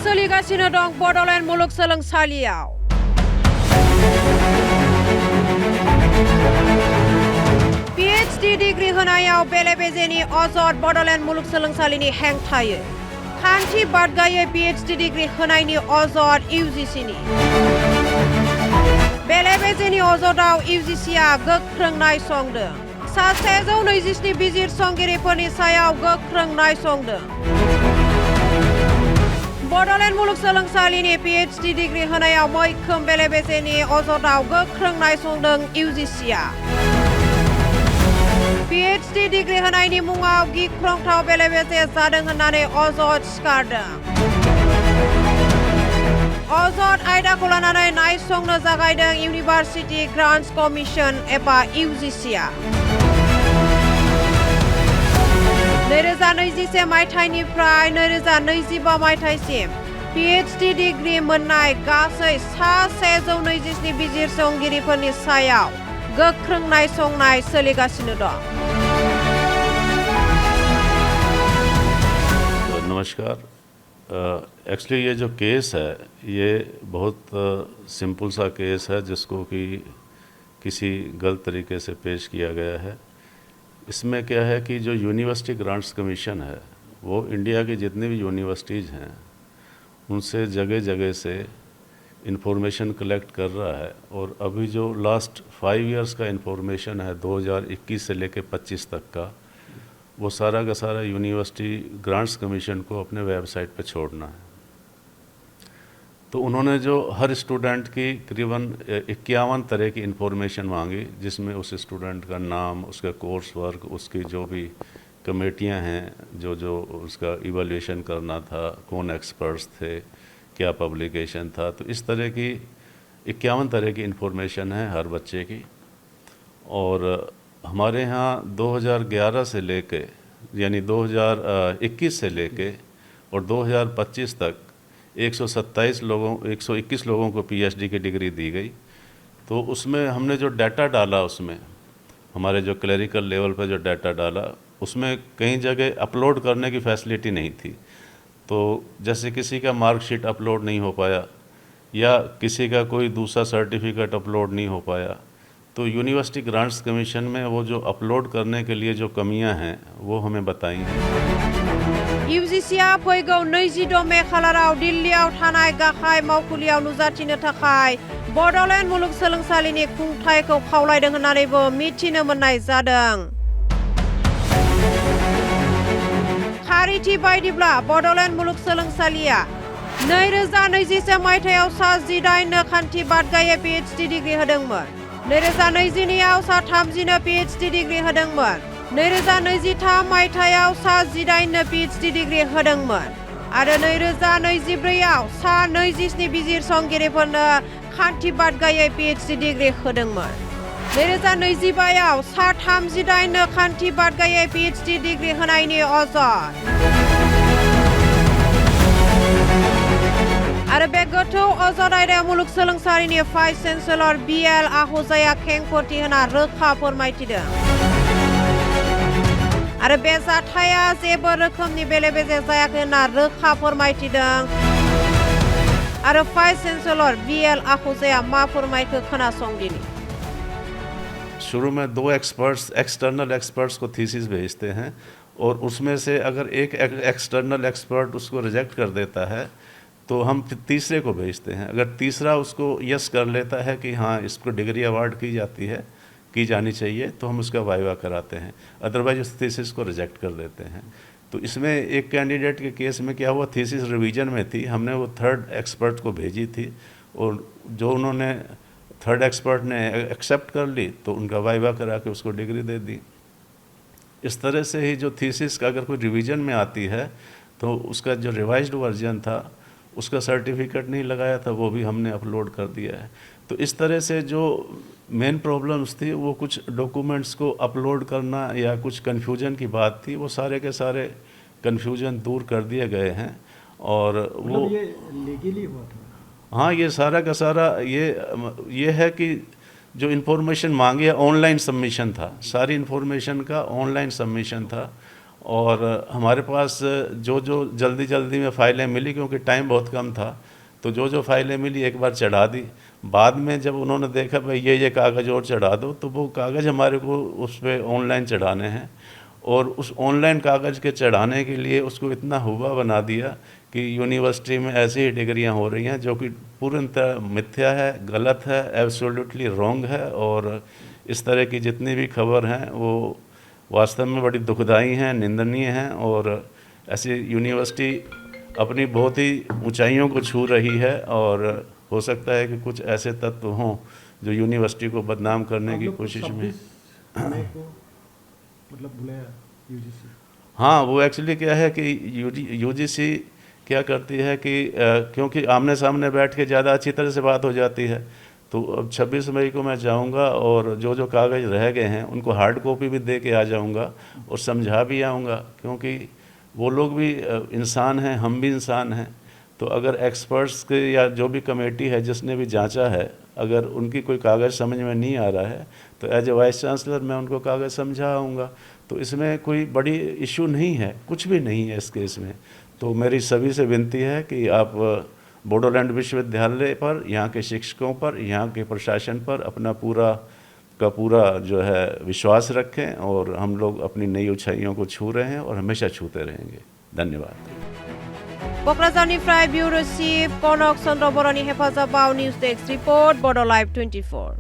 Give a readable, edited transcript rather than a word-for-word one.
सोलिगासिनो दं Bodoland मुलुगसोलोंसालियाव। PhD degree होनायाव बेले-बेजेनि अजद बड'लेण्ड मुलुगसोलोंसालिनि हेंथायै खान्थि बादगायै PhD डिग्री होनायनि अजद UGCनि। बेले-बेजेनि अजदाव UGCआ गोख्रों नायसंदों। सा 127 बिजिरसंगिरिफोरनि सायाव गोख्रों नायसंदों। बड'लेण्ड मुलुगसोलोंसालिनि PhD डिग्री होनायाव मैखोम बेले-बेजेनि अजदाव गोख्रों नायसंदों UGCआ। PhD डिग्री होनायनि मुङाव गिख्रंथाव बेले-बेजे जादों होननानै अजद सिखारदों। अजद आयदाखौ लानानै नायसंनो जागायदों इउनिभार्सिटि ग्रान्ट्स कमिसन एबा UGCआ। 2021 मायथाइनिफ्राय 2025 मायथाइसिम PhD डिग्री मोननाय गासै सा 127 बिजिरसंगिरिफोरनि सायाव गोख्रों नायसंनाय सोलिगासिनो दं। नमस्कार। एक्चुअली ये जो केस है ये बहुत सिंपल सा केस है जिसको कि किसी गलत तरीके से पेश किया गया है। इसमें क्या है कि जो यूनिवर्सिटी ग्रांट्स कमीशन है वो इंडिया की जितनी भी यूनिवर्सिटीज़ हैं उनसे जगह जगह से इंफॉर्मेशन कलेक्ट कर रहा है और अभी जो लास्ट 5 इयर्स का इंफॉर्मेशन है 2021 से लेकर 25 तक का वो सारा का सारा यूनिवर्सिटी ग्रांट्स कमीशन को अपने वेबसाइट पे छोड़ना है। तो उन्होंने जो हर स्टूडेंट की करीबन 51 तरह की इंफॉर्मेशन मांगी जिसमें उस स्टूडेंट का नाम, उसका कोर्स वर्क, उसकी जो भी कमेटियां हैं जो उसका इवैल्यूएशन करना था, कौन एक्सपर्ट्स थे, क्या पब्लिकेशन था, तो इस तरह की 51 तरह की इंफॉर्मेशन है हर बच्चे की। और हमारे यहाँ 2011 से लेके यानी 2021 से लेके और 2025 तक 121 लोगों को PhD की डिग्री दी गई। तो उसमें हमने जो डाटा डाला उसमें हमारे जो क्लरिकल लेवल पर जो डाटा डाला उसमें कई जगह अपलोड करने की फैसिलिटी नहीं थी। तो जैसे किसी का मार्कशीट अपलोड नहीं हो पाया या किसी का कोई दूसरा सर्टिफिकेट अपलोड नहीं हो पाया। तो यूनिवर्सिटी ग्रांट्स कमीशन में वो जो अपलोड करने के लिए जो कमियां हैं वो हमें बताई हैं। UGCआ फैगौ 26 मे खालाराव दिल्लीयाव थानाय गाहाय मावखुलियाव नुजाथिनो थाखाय बड'लेण्ड मुलुगसोलोंसालिनि खुंथायखौ खावलायदों होननानैबो मिथिनो मोननाय जादों। खारिथि बायदिब्ला बड'लेण्ड मुलुगसोलोंसालिया 2021 मायथाइयाव सा 18 खान्थि बादगायै PhD डिग्री होदोंमोन। 2022 सा 30 PhD डिग्री होदोंमोन। 2023 मायथाइयाव सा 18 PhD डिग्री होदोंमोन आरो 2024 सा 27 बिजिरसंगिरिफोरनो खान्थि बादगायै PhD डिग्री होदोंमोन। 2025 सा 38 खान्थि बादगायै PhD डिग्री होनायनि अजद। आरो बे गोथौ अजद आयदायाव मुलुगसोलोंसालिनि भाइस चेन्सेलर BL आहूजाया खेंफोरथि होना रोखा फोरमायथिदों। आरो बे जाथाया जेबो रोखोमनि बेले-बेजे जायाखै होनना रोखा फोरमायथिदों। आरो भाइस चेन्सेलर BL आहूजाया मा फोरमायखो खोनासंदिनि। शुरू में 2 एक्सटर्नल एक्सपर्ट्स को थीसिस भेजते हैं और उसमें से अगर एक एक्सटर्नल एक्सपर्ट उसको रिजेक्ट कर देता है तो हम फिर तीसरे को भेजते हैं। अगर तीसरा उसको यस कर लेता है कि हाँ इसको डिग्री अवार्ड की जानी चाहिए तो हम उसका वाइवा कराते हैं, अदरवाइज उस थीसिस को रिजेक्ट कर देते हैं। तो इसमें एक कैंडिडेट के केस में क्या हुआ, थीसिस रिवीजन में थी, हमने वो 3rd एक्सपर्ट को भेजी थी और जो उन्होंने 3rd एक्सपर्ट ने एक्सेप्ट कर ली तो उनका वाइवा करा के उसको डिग्री दे दी। इस तरह से ही जो थीसिस का अगर कोई रिवीजन में आती है तो उसका जो रिवाइज्ड वर्जन था उसका सर्टिफिकेट नहीं लगाया था वो भी हमने अपलोड कर दिया है। तो इस तरह से जो मेन प्रॉब्लम्स थी वो कुछ डॉक्यूमेंट्स को अपलोड करना या कुछ कन्फ्यूजन की बात थी, वो सारे के सारे कन्फ्यूजन दूर कर दिए गए हैं। और वो ये लीगली हुआ था। हाँ, ये सारा का सारा ये है कि जो इन्फॉर्मेशन मांगी है ऑनलाइन सबमिशन था, सारी इन्फॉर्मेशन का ऑनलाइन सबमिशन था और हमारे पास जो जो जल्दी में फ़ाइलें मिली, क्योंकि टाइम बहुत कम था, तो जो जो फाइलें मिली एक बार चढ़ा दी। बाद में जब उन्होंने देखा भाई ये कागज़ और चढ़ा दो, तो वो कागज़ हमारे को उस पर ऑनलाइन चढ़ाने हैं, और उस ऑनलाइन कागज़ के चढ़ाने के लिए उसको इतना हुआ बना दिया कि यूनिवर्सिटी में ऐसी ही डिग्रियां हो रही हैं जो कि पूरी तरह मिथ्या है, गलत है, एब्सोल्युटली रॉन्ग है। और इस तरह की जितनी भी खबर हैं वो वास्तव में बड़ी दुखदाई हैं, निंदनीय हैं, और ऐसी यूनिवर्सिटी अपनी बहुत ही ऊंचाइयों को छू रही है, और हो सकता है कि कुछ ऐसे तत्व हों जो यूनिवर्सिटी को बदनाम करने की कोशिश में। मतलब बुलाया यूजीसी। हाँ, वो एक्चुअली क्या है कि यूजीसी क्या करती है कि क्योंकि आमने सामने बैठ के ज़्यादा अच्छी तरह से बात हो जाती है, तो अब 26 मई को मैं जाऊंगा और जो जो कागज़ रह गए हैं उनको हार्ड कॉपी भी दे के आ जाऊंगा और समझा भी आऊँगा, क्योंकि वो लोग भी इंसान हैं, हम भी इंसान हैं। तो अगर एक्सपर्ट्स के या जो भी कमेटी है जिसने भी जांचा है, अगर उनकी कोई कागज़ समझ में नहीं आ रहा है तो एज ए वाइस चांसलर मैं उनको कागज़ समझा आऊँगा। तो इसमें कोई बड़ी इशू नहीं है, कुछ भी नहीं है इस केस में। तो मेरी सभी से विनती है कि आप बोडोलैंड विश्वविद्यालय पर, यहाँ के शिक्षकों पर, यहाँ के प्रशासन पर अपना पूरा जो है विश्वास रखें, और हम लोग अपनी नई ऊंचाइयों को छू रहे हैं और हमेशा छूते रहेंगे। धन्यवाद। क'क्राझारनिफ्राय ब्यूरो चीफ कनक चन्द्र बर'नि हेफाजाबाव निउज डेस्क रिपर्ट बड' लाइभ 24।